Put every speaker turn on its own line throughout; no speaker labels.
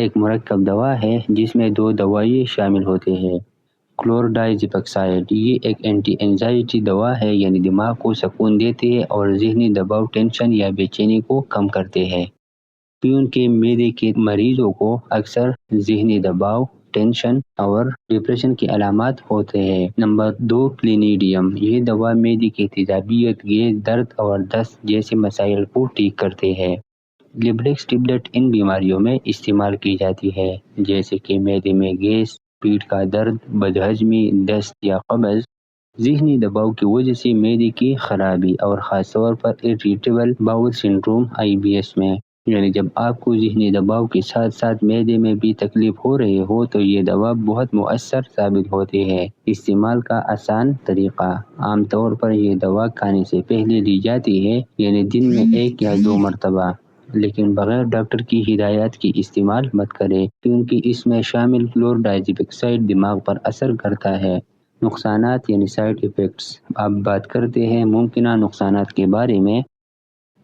ایک مرکب دوا ہے جس میں 2 دوائیں شامل ہوتے ہیں۔ کلورڈائزیپکسائڈ یہ ایک اینٹی اینزائٹی دوا ہے، یعنی دماغ کو سکون دیتے ہیں اور ذہنی دباؤ، ٹینشن یا بے چینی کو کم کرتے ہیں، کیونکہ معدے کے مریضوں کو اکثر ذہنی دباؤ، ٹینشن اور ڈپریشن کے علامات ہوتے ہیں۔ نمبر 2، کلینیڈیم یہ دوا معدے کی تیزابیت، گیس، درد اور دست جیسے مسائل کو ٹھیک کرتے ہیں۔ لیبلیکس ٹیبلٹ ان بیماریوں میں استعمال کی جاتی ہے جیسے کہ معدے میں گیس، پیٹ کا درد، بدہضمی، دست یا قبض، ذہنی دباؤ کی وجہ سے معدے کی خرابی، اور خاص طور پر اریٹیبل باؤل سنڈروم IBS میں، یعنی جب آپ کو ذہنی دباؤ کے ساتھ ساتھ معدے میں بھی تکلیف ہو رہی ہو تو یہ دوا بہت مؤثر ثابت ہوتی ہے۔ استعمال کا آسان طریقہ، عام طور پر یہ دوا کھانے سے پہلے لی جاتی ہے، یعنی دن میں 1 یا 2 مرتبہ، لیکن بغیر ڈاکٹر کی ہدایت کے استعمال مت کریں کیونکہ اس میں شامل کلورڈائزیپکسائڈ دماغ پر اثر کرتا ہے۔ نقصانات یعنی سائیڈ ایفیکٹس، اب بات کرتے ہیں ممکنہ نقصانات کے بارے میں،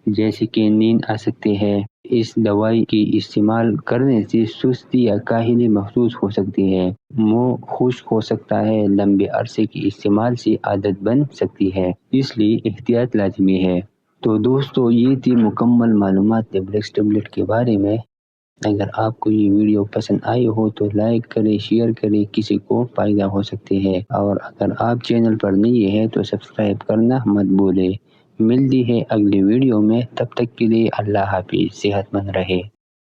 جیسے کہ نیند آ سکتی ہے، اس دوائی کی استعمال کرنے سے سستی یا کاہلی محسوس ہو سکتی ہے، منہ خشک ہو سکتا ہے، لمبے عرصے کے استعمال سے عادت بن سکتی ہے، اس لیے احتیاط لازمی ہے۔ تو دوستو، یہ تھی مکمل معلومات لیبلیکس ٹیبلٹ کے بارے میں۔ اگر آپ کو یہ ویڈیو پسند آئی ہو تو لائک کریں، شیئر کریں، کسی کو فائدہ ہو سکتے ہیں، اور اگر آپ چینل پر نئے ہیں تو سبسکرائب کرنا مت بھولیں۔ ملتی ہے اگلی ویڈیو میں، تب تک کے لیے اللہ حافظ، صحت مند رہے۔